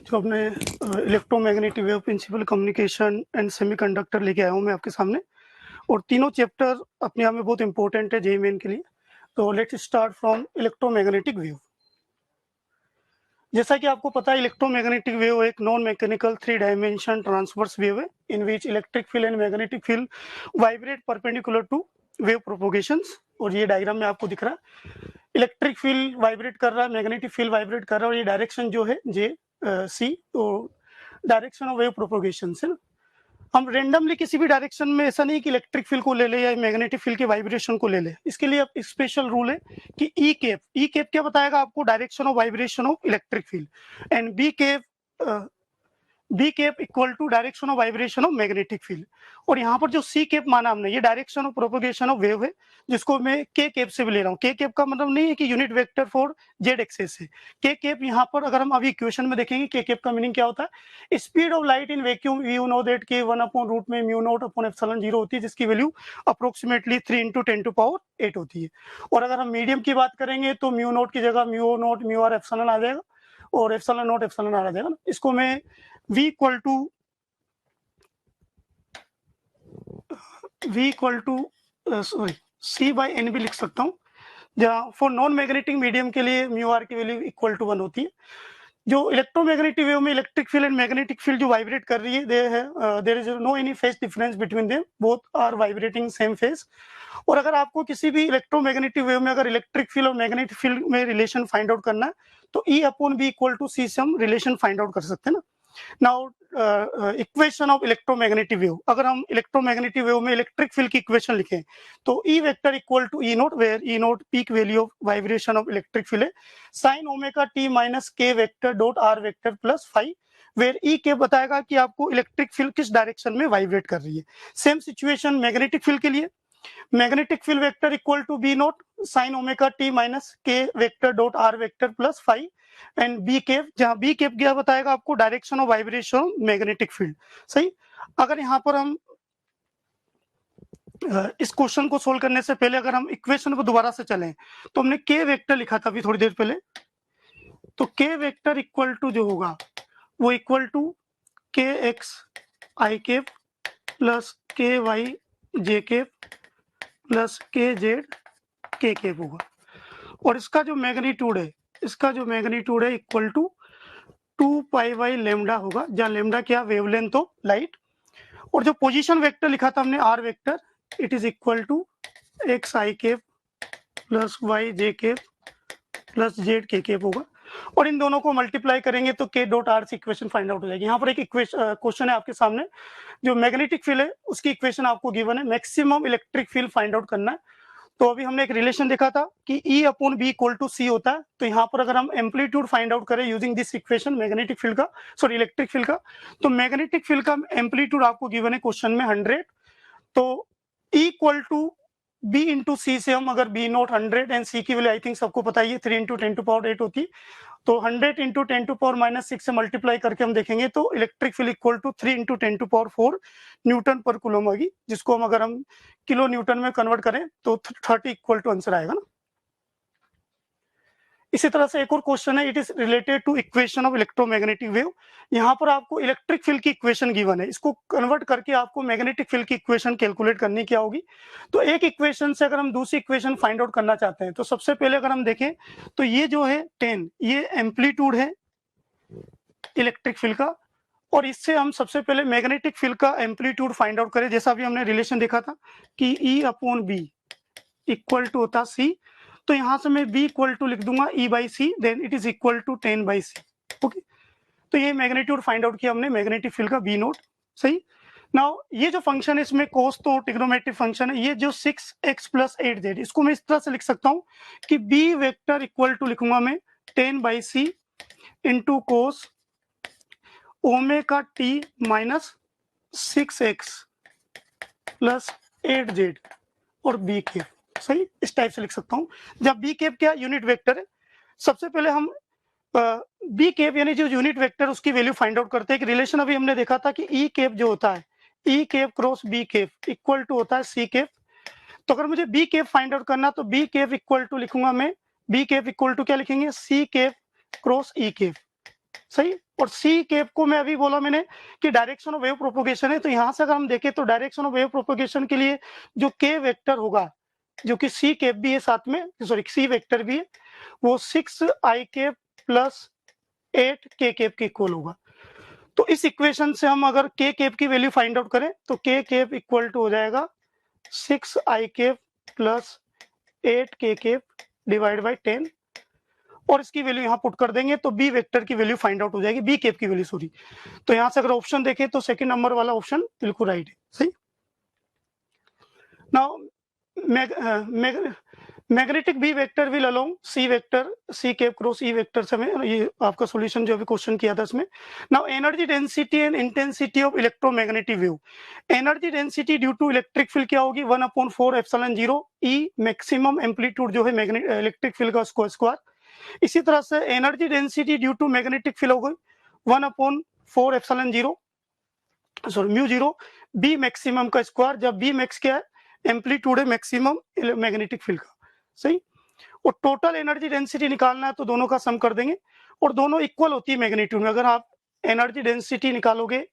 जो अपने electromagnetic wave principle communication and semiconductor लेके आया हूँ मैं आपके सामने, और तीनों चैप्टर अपने आप में बहुत इंपॉर्टेंट है जेईई मेन के लिए। तो let's start from electromagnetic wave. जैसा कि आपको पता है, इलेक्ट्रोमैग्नेटिक वेव एक non mechanical 3 dimension transverse wave है in which electric field and magnetic field vibrate perpendicular to wave propagations. और ये डायग्राम में आपको दिख रहा है, इलेक्ट्रिक फील्ड वाइब्रेट कर रहा है, मैग्नेटिक फील्ड वाइब्रेट कर रहा है, और ये डायरेक्शन जो है जे सी, तो डायरेक्शन ऑफ वेव प्रोपोगेशन है ना। हम रेंडमली किसी भी डायरेक्शन में, ऐसा नहीं कि इलेक्ट्रिक फील्ड को ले ले या मैग्नेटिक फील्ड के वाइब्रेशन को ले ले, इसके लिए अब स्पेशल रूल है कि ई कैप क्या बताएगा आपको, direction of vibration of electric field, and b cap equal to direction of vibration of magnetic field. और यहाँ पर जो सी कैप माना हमने, ये direction of propagation of wave है, जिसको मैं के कैप से भी ले रहा हूँ। के कैप का मतलब नहीं है कि unit vector for Z axis है। के कैप यहाँ पर अगर हम अभी इक्वेशन में देखेंगे, के कैप का मीनिंग क्या होता है, speed of light in vacuum you know that के 1/रूट में म्यू नॉट अपॉन एप्सिलॉन 0 होती है, जिसकी वैल्यू अप्रोक्सीमेटली 3 × 10⁸ होती है। और अगर हम मीडियम की बात करेंगे तो म्यू नॉट की जगह mu naught mu R epsilon आ जाएगा, और एप्सिलॉन नॉट एप्सिलॉन आ जाएगा ना। इसको मैं v equal to sorry c by N भी लिख सकता हूँ, जहाँ फॉर नॉन मैग्नेटिक मीडियम के लिए म्यू आर की वैल्यू इक्वल टू 1 होती है। जो इलेक्ट्रोमैग्नेटिक वेव में electric field and magnetic field जो वाइब्रेट कर रही है, there is no any phase difference between them, both are vibrating same phase. और अगर आपको किसी भी इलेक्ट्रोमैग्नेटिक वेव में अगर इलेक्ट्रिक फील्ड और मैग्नेटिक फील्ड में रिलेशन फाइंड आउट करना है, तो E/B इक्वल टू C से हम रिलेशन फाइंड आउट कर सकते हैं ना। Now equation of electromagnetic wave, अगर हम इलेक्ट्रोमैग्नेटिक वेव में इलेक्ट्रिक फील्ड की इक्वेशन लिखें तो E vector equal to E naught, where E naught peak value of vibration of electric field है, sine omega t minus k vector dot r vector plus phi, where E के बताएगा कि आपको electric field किस direction में vibrate कर रही है। सेम सिचुएशन मैग्नेटिक फील्ड के लिए, magnetic field vector equal to B not sine omega t minus k vector dot r vector plus phi, and B cap, जहां बी केप क्या बताएगा आपको, direction of vibration magnetic field. सही। अगर यहाँ पर हम इस क्वेश्चन को सोल्व करने से पहले अगर हम इक्वेशन को दोबारा से चलें, तो हमने के वेक्टर लिखा था अभी थोड़ी देर पहले, तो के वेक्टर इक्वल टू जो होगा वो equal to K X I cap plus K Y J cap plus K Z K cap होगा। और इसका जो मैग्नीट्यूड है equal to 2 pi by lambda होगा, जहां लेमडा क्या, वेवलेंथ ऑफ लाइट। और जो पोजीशन वेक्टर लिखा था हमने R vector, it is equal to X I cap plus Y J cap plus Z K cap होगा। और इन दोनों को मल्टीप्लाई करेंगे तो के डॉट आर से इक्वेशन फाइंड आउट हो जाएगी। यहाँ पर एक क्वेश्चन है आपके सामने, जो मैग्नेटिक फील्ड है उसकी इक्वेशन आपको गिवन है, maximum electric field find out करना है। तो अभी हमने एक रिलेशन देखा था कि E/B इक्वल टू C होता है। तो यहाँ पर अगर हम एम्पलीट्यूड फाइंड आउट करें using this equation magnetic field का, सॉरी इलेक्ट्रिक फील्ड का, तो मैग्नेटिक फील्ड का एम्पलीट्यूड आपको गिवन है क्वेश्चन में 100। तो E equal to B into C से हम अगर B नॉट 100 एंड C की वैल्यू आई थिंक सबको पता ही है 3 × 10⁸ होती है, तो 100 × 10⁻⁶ से मल्टीप्लाई करके हम देखेंगे तो electric field equal to 3 × 10⁴ newton per coulomb होगी, जिसको हम अगर हम किलो न्यूटन में कन्वर्ट करें तो 30 इक्वल टू आंसर आएगा ना। इसी तरह से एक और क्वेश्चन है, it is related to equation of electromagnetic wave. यहाँ पर आपको इलेक्ट्रिक फील्ड की इक्वेशन गिवन है, इसको कन्वर्ट करके आपको मैग्नेटिक फील्ड की इक्वेशन कैलकुलेट करनी क्या होगी। तो एक इक्वेशन से अगर हम दूसरी इक्वेशन फाइंड आउट करना चाहते हैं, तो सबसे पहले अगर हम देखें तो ये जो है 10, ये एम्पलीट्यूड है इलेक्ट्रिक फील्ड का, और इससे हम सबसे पहले मैग्नेटिक फील्ड का एम्पलीट्यूड फाइंड आउट करें। जैसा अभी हमने रिलेशन देखा था कि E/B इक्वल टू होता C, तो यहां से मैं B इक्वल टू लिख दूंगा E/C, then it is equal to 10/C। Okay, तो ये मैग्नीट्यूड फाइंड आउट किया हमने मैग्नेटिक फील्ड का B नॉट। सही। नाउ ये जो फंक्शन है इसमें कोस तो ट्रिग्नोमेट्रिक फंक्शन है, ये जो 6x प्लस 8z, इसको मैं इस तरह से लिख सकता हूं कि B वेक्टर इक्वल टू लिखूंगा मैं 10/C into cos omega t minus 6x plus 8z और B केप। सही, इस टाइप से लिख सकता हूं। जब B केप क्या यूनिट वेक्टर है, सबसे पहले हम B केप यानी जो यूनिट वेक्टर उसकी वैल्यू फाइंड आउट करते हैं। एक रिलेशन अभी हमने देखा था कि E केप जो होता है, E cap cross B cap equal to होता है C केप। तो अगर मुझे B केप फाइंड आउट करना तो B केप इक्वल टू लिखूंगा मैं, B केप इक्वल टू क्या लिखेंगे, C cap cross E cap. सही। और सी कैप को मैं अभी बोला मैंने कि डायरेक्शन ऑफ वेव प्रोपोगेशन है, तो यहाँ से अगर हम देखें तो डायरेक्शन ऑफ वेव प्रोपोगेशन के लिए जो के वेक्टर होगा, जो कि सी कैप भी है साथ में, सॉरी सी वेक्टर भी है, वो 6 आई कैप प्लस 8 के कैप के इक्वल होगा। तो इस इक्वेशन से हम अगर के कैप की वैल्यू फाइंड आउट करें तो के कैप इक्वल टू हो जाएगा 6 आई कैप प्लस 8 के कैप डिवाइड बाई 10, और इसकी वैल्यू यहाँ पुट कर देंगे तो बी वेक्टर की वैल्यू फाइंड आउट हो जाएगी, बी कैप की वैल्यू सॉरी। तो यहाँ से अगर ऑप्शन देखें तो सेकंड नंबर वाला ऑप्शन बिल्कुल राइट है, सही। Now magnetic B vector will along C vector C cap cross E vector से हमें ये आपका सॉल्यूशन जो अभी क्वेश्चन किया था इसमें। Now energy density and intensity of electromagnetic wave, energy density due to electric field क्या होगी 1/4 एप्सिलॉन 0 ई मैक्सिमम एम्पलीट्यूड जो है मैग्नेटिक इलेक्ट्रिक फील्ड का स्क्वायर। इसी तरह से energy density due to magnetic field हो गई 1/4 epsilon 0 sorry mu 0 B maximum का स्क्वायर, जब बी मैक्स क्या है एम्पलीट्यूड है मैक्सिमम मैग्नेटिक फील्ड का, सही। और टोटल एनर्जी डेंसिटी निकालना है तो दोनों का सम कर देंगे, और दोनों इक्वल होती है मैग्नीट्यूड में। अगर आप एनर्जी डेंसिटी निकालोगे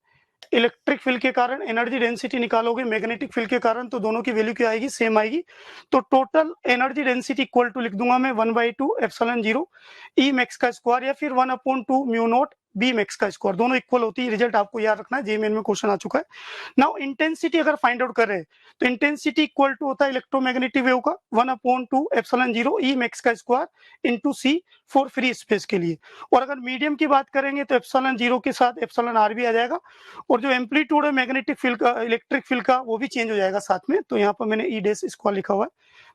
इलेक्ट्रिक फील्ड के कारण, एनर्जी डेंसिटी निकालोगे मैग्नेटिक फील्ड के कारण, तो दोनों की वैल्यू क्या आएगी, सेम आएगी। तो total energy density equal to लिख दूंगा मैं 1/2 एप्सिलॉन 0 ई मैक्स का स्क्वायर, या फिर 1/2 म्यू नॉट बी मैक्स का स्क्वायर, दोनों इक्वल होती है। रिजल्ट आपको याद रखना है, जेईई में क्वेश्चन आ चुका है। नाउ इंटेंसिटी अगर फाइंड आउट कर रहे हैं तो इंटेंसिटी इक्वल टू होता है इलेक्ट्रोमैग्नेटिक वेव का 1/2 एप्सिलॉन 0 ई मैक्स का square into C for free space के लिए। और अगर मीडियम की बात करेंगे तो एप्सिलॉन 0 के साथ एप्सिलॉन आर भी आ जाएगा, और जो एम्पलीट्यूड है मैग्नेटिक फील्ड का इलेक्ट्रिक फील्ड का वो भी चेंज हो जाएगा साथ में। तो यहाँ पर मैंने ई डैश स्क्वायर लिखा हुआ है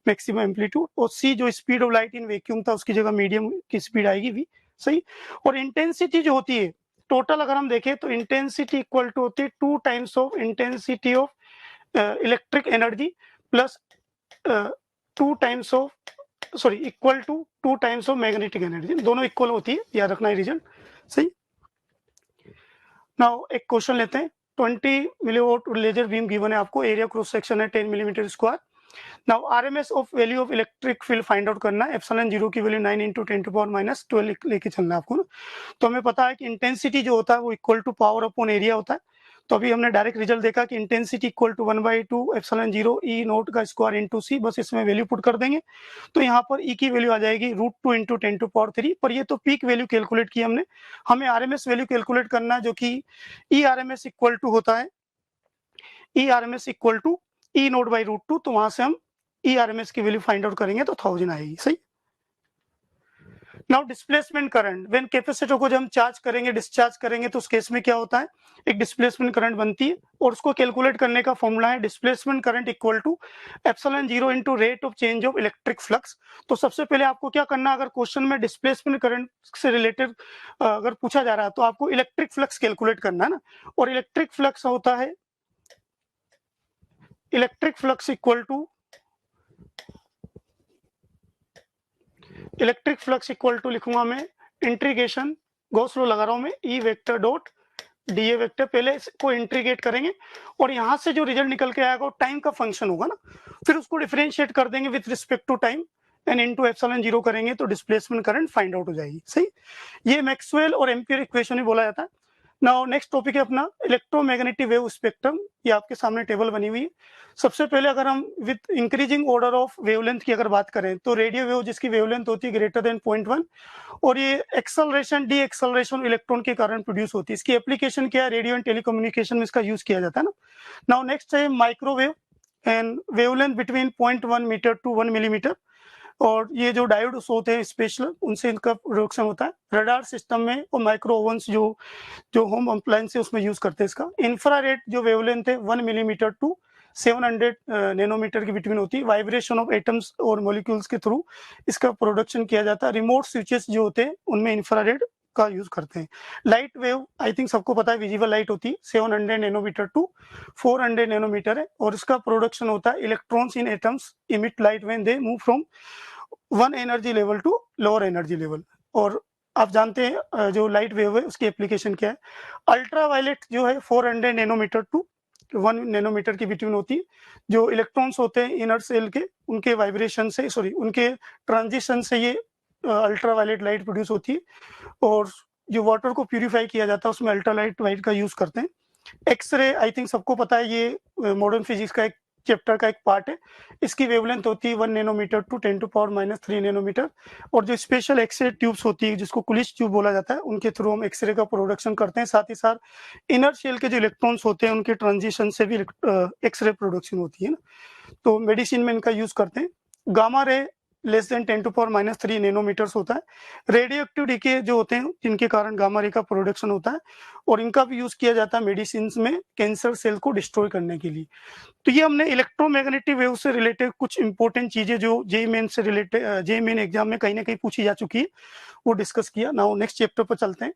मैक्सिमम एम्पलीट्यूड, और सी जो speed of light in vacuum था उसकी जगह मीडियम की स्पीड आएगी वी, सही। और इंटेंसिटी जो होती है टोटल अगर हम देखें तो इंटेंसिटी इक्वल टू होती है 2 times of intensity of electric energy plus 2 times of sorry equal to 2 times of magnetic energy, दोनों इक्वल होती है, याद रखना है रिजल्ट, सही। नाउ एक क्वेश्चन लेते हैं। 20 मिलीवॉट लेजर बीम गिवन है आपको, एरिया क्रॉस सेक्शन है 10 millimetre square. Now RMS of value of electric field find out करना है, एप्सिलॉन 0 की वैल्यू 9 × 10⁻12 लेके चलना है आपको ना। तो हमें पता है कि इंटेंसिटी जो होता है वो equal to power upon area होता है। तो अभी हमने डायरेक्ट रिजल्ट देखा कि intensity equal to 1/2 epsilon 0 E not का स्क्वायर इनटू सी, बस इसमें वैल्यू पुट कर देंगे तो यहाँ पर ई की वैल्यू आ जाएगी √2 × 10⁻3। पर ये तो पीक वैल्यू कैलकुलेट की हमने, हमें आरएमएस वैल्यू कैलकुलेट करना है जो कि ई आरएमएस इक्वल टू होता है E RMS equal to E naught by √2। तो वहां से हम ई आरएमएस की वैल्यू फाइंड आउट करेंगे तो 1000 आएगी, सही। Now displacement current, when capacitor को जब हम चार्ज करेंगे डिस्चार्ज करेंगे तो उस केस में क्या होता है, एक डिस्प्लेसमेंट करंट बनती है, और उसको कैलकुलेट करने का फॉर्मूला है displacement current equal to epsilon 0 × rate of change of electric flux. तो सबसे पहले आपको क्या करना है, अगर क्वेश्चन में डिस्प्लेसमेंट करंट से रिलेटेड अगर पूछा जा रहा है तो आपको इलेक्ट्रिक फ्लक्स कैलकुलेट करना है ना, और इलेक्ट्रिक फ्लक्स होता है इलेक्ट्रिक फ्लक्स इक्वल टू लिखूंगा मैं इंटीग्रेशन गॉस लॉ लगा रहा हूं मैं E vector dot D A vector, पहले इसको इंटीग्रेट करेंगे और यहां से जो रिजल्ट निकल के आएगा वो टाइम का फंक्शन होगा ना, फिर उसको डिफरेंशिएट कर देंगे with respect to time and into epsilon 0 करेंगे तो डिस्प्लेसमेंट करंट फाइंड आउट हो जाएगी, सही। ये मैक्सवेल और एम्पियर इक्वेशन ही बोला जाता है। नाउ नेक्स्ट टॉपिक है अपना इलेक्ट्रोमैग्नेटिक वेव स्पेक्ट्रम, ये आपके सामने टेबल बनी हुई है। सबसे पहले अगर हम with increasing order of wavelength की अगर बात करें तो रेडियो वेव जिसकी वेवलेंथ होती है ग्रेटर देन 0.1, और ये एक्सेलरेशन डी एक्सेलरेशन इलेक्ट्रॉन के कारण प्रोड्यूस होती है। इसकी एप्लीकेशन क्या है, रेडियो एंड टेलीकम्युनिकेशन में इसका यूज किया जाता है ना। नाउ नेक्स्ट है microwave and wavelength between 0.1 metre to 1 millimetre, और ये जो डायोड्स होते हैं स्पेशल उनसे इनका प्रोडक्शन होता है रडार सिस्टम में, और माइक्रो ओवन्स जो होम अप्लायंस है उसमें यूज करते हैं इसका। इंफ्रारेड जो वेवलेंथ है 1 मिलीमीटर टू 700 नैनोमीटर के बिटवीन होती है, वाइब्रेशन ऑफ एटम्स और मॉलिक्यूल्स के थ्रू इसका प्रोडक्शन किया जाता है। रिमोट स्विचेस जो होते हैं उनमें इंफ्रारेड का यूज करते हैं। लाइट वेव आई थिंक सबको पता है विजिबल लाइट होती है 700 नैनोमीटर टू 400 नैनोमीटर है, और इसका प्रोडक्शन होता है electrons in atoms emit light when they move from one energy level to lower energy level. और आप जानते हैं जो लाइट वेव है उसकी एप्लीकेशन क्या है। अल्ट्रा वायलेट जो है 400 नैनोमीटर टू 1 नैनोमीटर की बिटवीन होती है, जो इलेक्ट्रॉन्स होते हैं इनर सेल के उनके वाइब्रेशन से उनके ट्रांजिशन से ये अल्ट्रा वायलेट लाइट प्रोड्यूस होती है। और जो वाटर को प्यूरिफाई किया जाता है उसमें अल्ट्रालाइट वाइट का यूज करते हैं। एक्सरे आई थिंक सबको पता है, ये मॉडर्न फिजिक्स का एक चैप्टर का एक पार्ट है। इसकी वेवलेंथ होती है 1 नैनोमीटर टू 10⁻³ नैनोमीटर। और जो स्पेशल एक्सरे ट्यूब्स होती है जिसको कुलिश ट्यूब बोला जाता है, उनके थ्रू हम एक्सरे का प्रोडक्शन करते हैं। साथ ही साथ इनर शेल के जो इलेक्ट्रॉन्स होते हैं उनके ट्रांजिशन से भी एक्सरे प्रोडक्शन होती है ना, तो मेडिसिन में इनका यूज करते हैं। Gamma ray less than 10⁻³ nanometres होता है। रेडियो एक्टिव डीके जो होते हैं जिनके कारण गामा रे का प्रोडक्शन होता है, और इनका भी यूज किया जाता है मेडिसिन में कैंसर सेल को डिस्ट्रॉय करने के लिए। तो ये हमने इलेक्ट्रोमैग्नेटिक वेव से रिलेटेड कुछ इंपॉर्टेंट चीजें जो जेईई मेन से रिलेटेड, जेईई मेन एग्जाम में कहीं ना कहीं पूछी जा चुकी है, वो डिस्कस किया। नाउ नेक्स्ट चैप्टर पर चलते हैं।